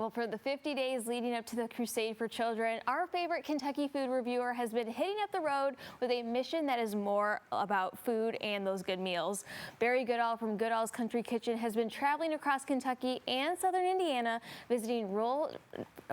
Well, for the 50 days leading up to the Crusade for Children, our favorite Kentucky food reviewer has been hitting up the road with a mission that is more about food and those good meals. Barry Goodall from Goodall's Country Kitchen has been traveling across Kentucky and southern Indiana, visiting rural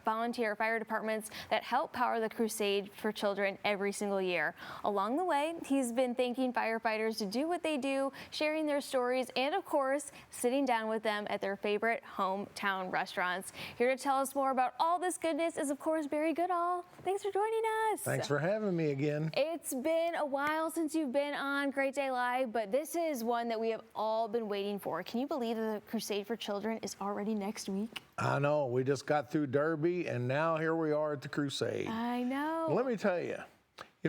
volunteer fire departments that help power the Crusade for Children every single year. Along the way, he's been thanking firefighters to do what they do, sharing their stories, and of course, sitting down with them at their favorite hometown restaurants. Here to tell us more about all this goodness is, of course, Barry Goodall. Thanks for joining us. Thanks for having me again. It's been a while since you've been on Great Day Live, but this is one that we have all been waiting for. Can you believe that the Crusade for Children is already next week? I know. We just got through Derby, and now here we are at the Crusade. I know. Let me tell you,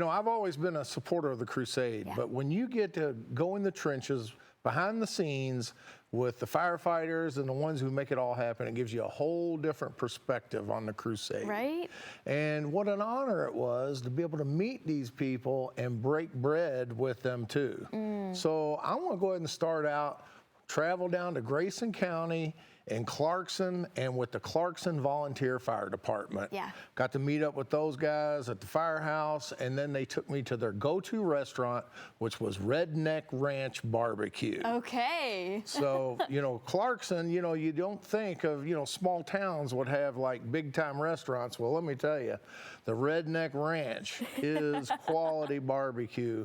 I've always been a supporter of the Crusade, but when you get to go in the trenches, behind the scenes with the firefighters and the ones who make it all happen, it gives you a whole different perspective on the Crusade. Right. And what an honor it was to be able to meet these people and break bread with them too. So I want to go ahead and start out, travel down to Grayson County in Clarkson and with the Clarkson Volunteer Fire Department. Yeah. Got to meet up with those guys at the firehouse, and then they took me to their go-to restaurant, which was Redneck Ranch Barbecue. Okay. So, Clarkson, you don't think of, small towns would have like big time restaurants. Well, let me tell you, the Redneck Ranch is quality barbecue.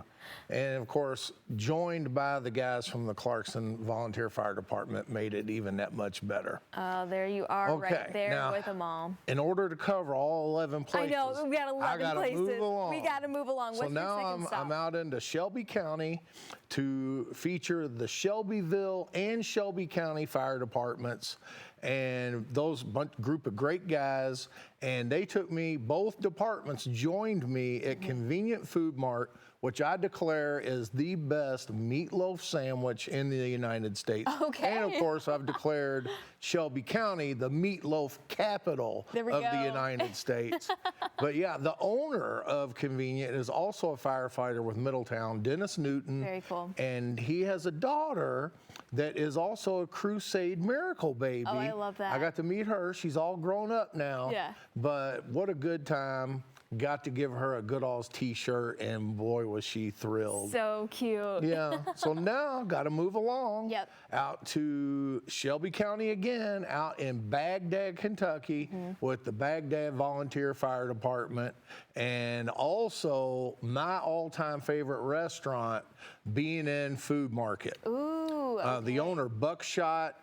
And of course, joined by the guys from the Clarkson Volunteer Fire Department made it even that much better. Oh, there you are, right there now, with them all. In order to cover all 11 places, I know, we got 11 places. Move along. We got to move along. So What's now your second stop? I'm out into Shelby County to feature the Shelbyville and Shelby County Fire Departments. And those group of great guys, and they took me, both departments joined me at Convenient Food Mart, which I declare is the best meatloaf sandwich in the United States. Okay. And of course, I've declared Shelby County the meatloaf capital of the United States. But yeah, the owner of Convenient is also a firefighter with Middletown, Dennis Newton. Very cool. And he has a daughter that is also a Crusade Miracle baby. Oh, I love that. I got to meet her. She's all grown up now. Yeah. But what a good time. Got to give her a Goodall's t-shirt, and boy, was she thrilled. So cute. Yeah. So now, got to move along. Yep. Out to Shelby County again, out in Baghdad, Kentucky, with the Baghdad Volunteer Fire Department, and also my all-time favorite restaurant, B&N Food Market. Ooh. Okay. The owner, Buckshot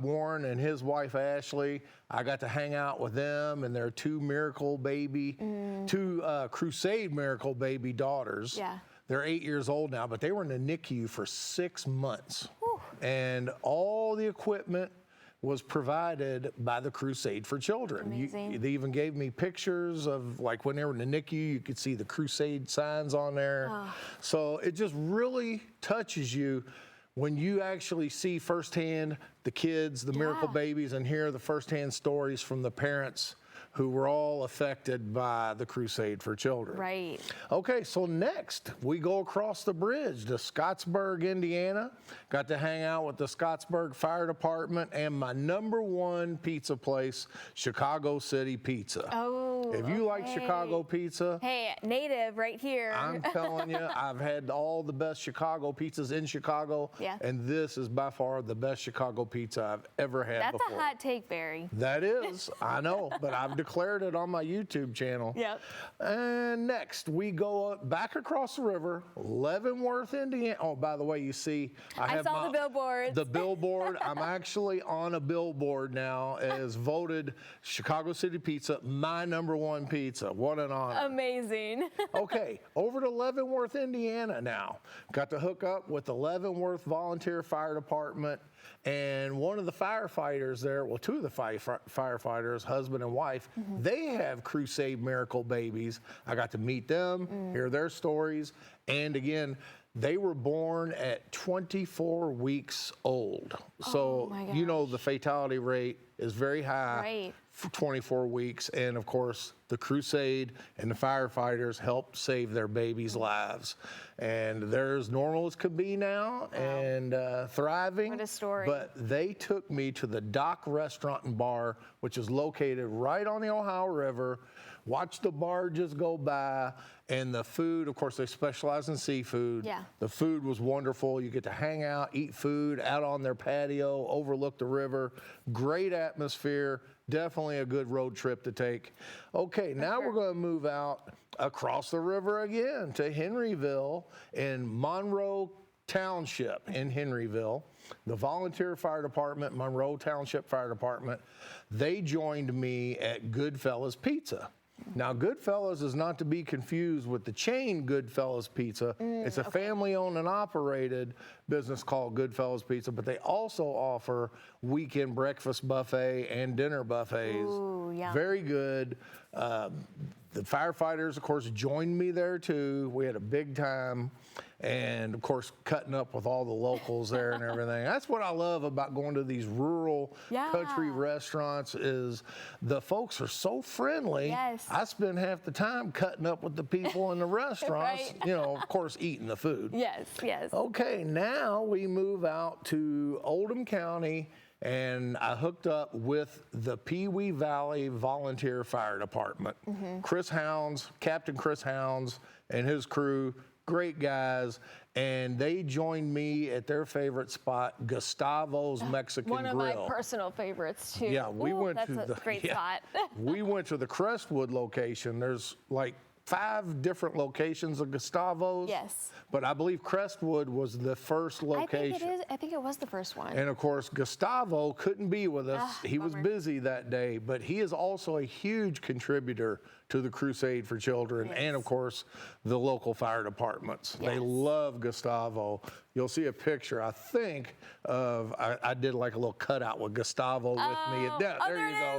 Warren, and his wife Ashley. I got to hang out with them and their two Crusade Miracle baby daughters. Yeah. They're 8 years old now, but they were in the NICU for 6 months. Whew. And all the equipment was provided by the Crusade for Children. Amazing. They even gave me pictures of, like, when they were in the NICU, you could see the Crusade signs on there. Oh. So it just really touches you when you actually see firsthand the kids, the miracle babies, and hear the firsthand stories from the parents who were all affected by the Crusade for Children. Right. Okay, so next we go across the bridge to Scottsburg, Indiana. Got to hang out with the Scottsburg Fire Department and my #1 pizza place, Chicago City Pizza. Oh, if you like Chicago pizza, hey, native right here. I'm telling you, I've had all the best Chicago pizzas in Chicago, and this is by far the best Chicago pizza I've ever had before. That's a hot take, Barry. That is, I know, but I've declared it on my YouTube channel. Yep. And next, we go back across the river, Leavenworth, Indiana. Oh, by the way, you see, I saw the billboards. The billboard. I'm actually on a billboard now as voted Chicago City Pizza, my #1 pizza. What an honor. Amazing. Okay, over to Leavenworth, Indiana now. Got to hook up with the Leavenworth Volunteer Fire Department. And one of the firefighters there, well, two of the firefighters, husband and wife, they have Crusade Miracle babies. I got to meet them, hear their stories. And again, they were born at 24 weeks old. So, Oh my gosh. the fatality rate is very high. Right. For 24 weeks, and of course the crusade and the firefighters helped save their babies' lives, and they're as normal as could be now. Wow. And thriving. What a story. But they took me to the Dock Restaurant and Bar, which is located right on the Ohio River. Watch the barges go by, and the food, of course, they specialize in seafood. Yeah. The food was wonderful. You get to hang out, eat food out on their patio, overlook the river. Great atmosphere. Definitely a good road trip to take. Okay, now we're going to move out across the river again to Henryville in Monroe Township in Henryville. The Volunteer Fire Department, Monroe Township Fire Department, they joined me at Goodfellas Pizza. Now, Goodfellas is not to be confused with the chain Goodfellas Pizza. It's a family-owned and operated business called Goodfellas Pizza, but they also offer weekend breakfast buffet and dinner buffets. Ooh, yum. Very good. The firefighters, of course, joined me there too. We had a big time, and of course, cutting up with all the locals there and everything. That's what I love about going to these rural country restaurants is the folks are so friendly. Yes. I spend half the time cutting up with the people in the restaurants, Right. you know, of course, eating the food. Yes, yes. Okay, now we move out to Oldham County, and I hooked up with the Pee Wee Valley Volunteer Fire Department. Chris Hounds, Captain Chris Hounds, and his crew, great guys, and they joined me at their favorite spot, Gustavo's Mexican One of Grill. my personal favorites too. Yeah, we went that's to a the great spot. we went to the Crestwood location. There's like 5 different locations of Gustavo's. Yes. But I believe Crestwood was the first location. I think it is. I think it was the first one. And of course, Gustavo couldn't be with us. He was bummer. busy that day, but he is also a huge contributor to the Crusade for Children and, of course, the local fire departments. They Yes. love Gustavo. You'll see a picture, I think, of, I did like a little cutout with Gustavo with me. Yeah, oh, there there you it go.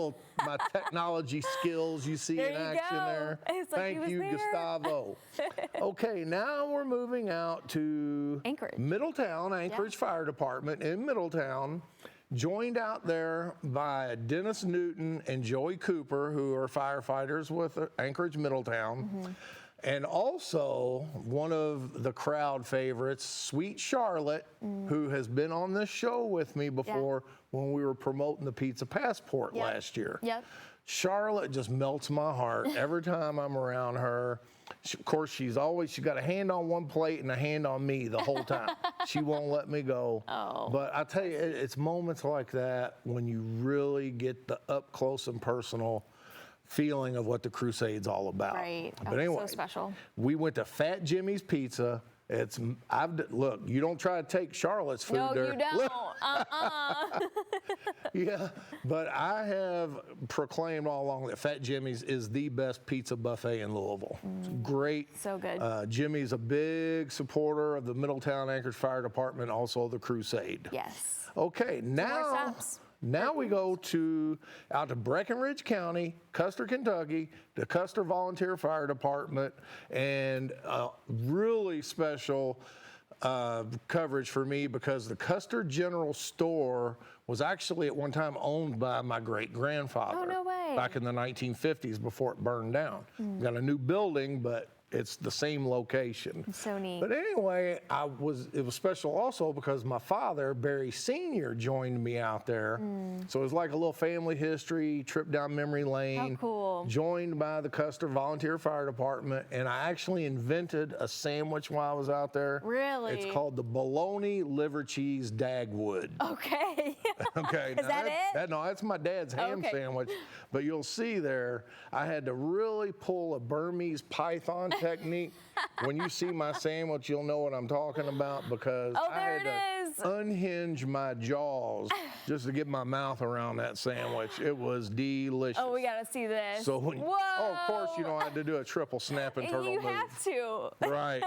is. My technology skills you see There in you action go. there. It's like he Thank was you, there. Gustavo. Okay, now we're moving out to Anchorage. Middletown, Anchorage Fire Department in Middletown, joined out there by Dennis Newton and Joey Cooper, who are firefighters with Anchorage Middletown. And also one of the crowd favorites, Sweet Charlotte, who has been on this show with me before when we were promoting the Pizza Passport last year. Yep. Charlotte just melts my heart every time I'm around her. Of course, she's got a hand on one plate and a hand on me the whole time. She won't let me go. Oh. But I tell you, it's moments like that when you really get the up close and personal feeling of what the Crusade's all about. Right. But Oh, anyway, so special. we went to Fat Jimmy's Pizza. Look, you don't try to take Charlotte's food No, there. you don't. Look. Yeah, but I have proclaimed all along that Fat Jimmy's is the best pizza buffet in Louisville. It's great. So good. Jimmy's a big supporter of the Middletown Anchorage Fire Department, also the Crusade. Yes. Okay, now stops. we go out to Breckenridge County, Custer, Kentucky, the Custer Volunteer Fire Department, and really special coverage for me because the Custer General Store was actually at one time owned by my great-grandfather. Oh, no way. Back in the 1950s before it burned down. Got a new building, but it's the same location. So neat. But anyway, it was special also because my father, Barry Sr., joined me out there. So it was like a little family history trip down memory lane. How cool. Joined by the Custer Volunteer Fire Department, and I actually invented a sandwich while I was out there. Really? It's called the Bologna Liver Cheese Dagwood. Okay. Okay. Is that it? No, that's my dad's ham Okay. sandwich. But you'll see there, I had to really pull a Burmese python technique. When you see my sandwich, you'll know what I'm talking about because Oh, I there had it is. to unhinge my jaws just to get my mouth around that sandwich. It was delicious. Oh, we gotta see this. So when, Whoa. oh, of course, I had to do a triple snap and turtle You move. have to. Right.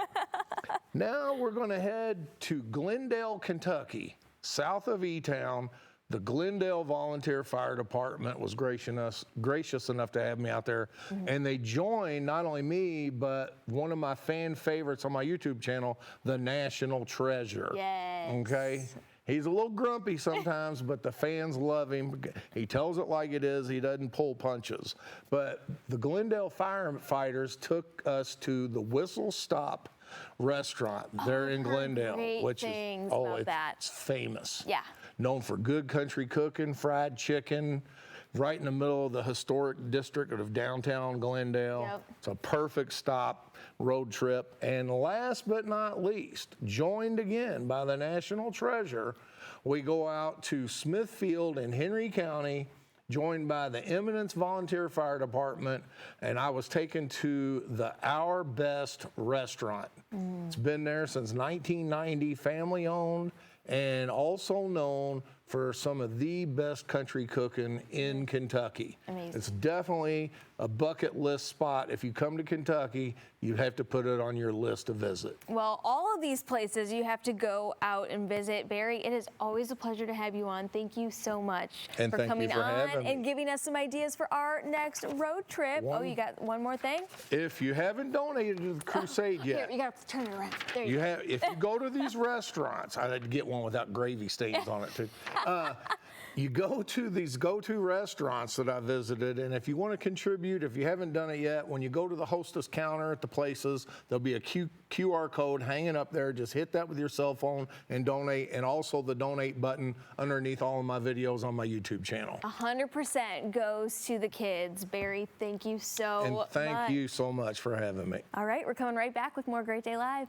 Now we're going to head to Glendale, Kentucky, south of E-Town. The Glendale Volunteer Fire Department was gracious enough to have me out there. And they joined not only me, but one of my fan favorites on my YouTube channel, the National Treasure. Yes. Okay? He's a little grumpy sometimes, but the fans love him. He tells it like it is. He doesn't pull punches. But the Glendale firefighters took us to the Whistle Stop restaurant there in Glendale, great which things is about that. it's famous. Yeah. Known for good country cooking, fried chicken, right in the middle of the historic district of downtown Glendale. Yep. It's a perfect stop, road trip. And last but not least, joined again by the national treasure, we go out to Smithfield in Henry County, joined by the Eminence Volunteer Fire Department, and I was taken to the Our Best restaurant. It's been there since 1990, family owned, and also known for some of the best country cooking in Kentucky. Amazing. It's definitely a bucket list spot. If you come to Kentucky, you have to put it on your list to visit. Well, all of these places you have to go out and visit. Barry, it is always a pleasure to have you on. Thank you so much And for thank you coming for on having and me. giving us some ideas for our next road trip. Oh, you got one more thing? If you haven't donated to the crusade Here, yet, you got to turn it around. There you you go. have. If you go to these restaurants, I had to get one without gravy stains on it too. You go to these go-to restaurants that I visited, and if you want to contribute, if you haven't done it yet, when you go to the hostess counter at the places, there'll be a QR code hanging up there. Just hit that with your cell phone and donate, and also the donate button underneath all of my videos on my YouTube channel. 100% goes to the kids. Barry, thank you so And much. thank you so much for having me. All right, we're coming right back with more Great Day Live.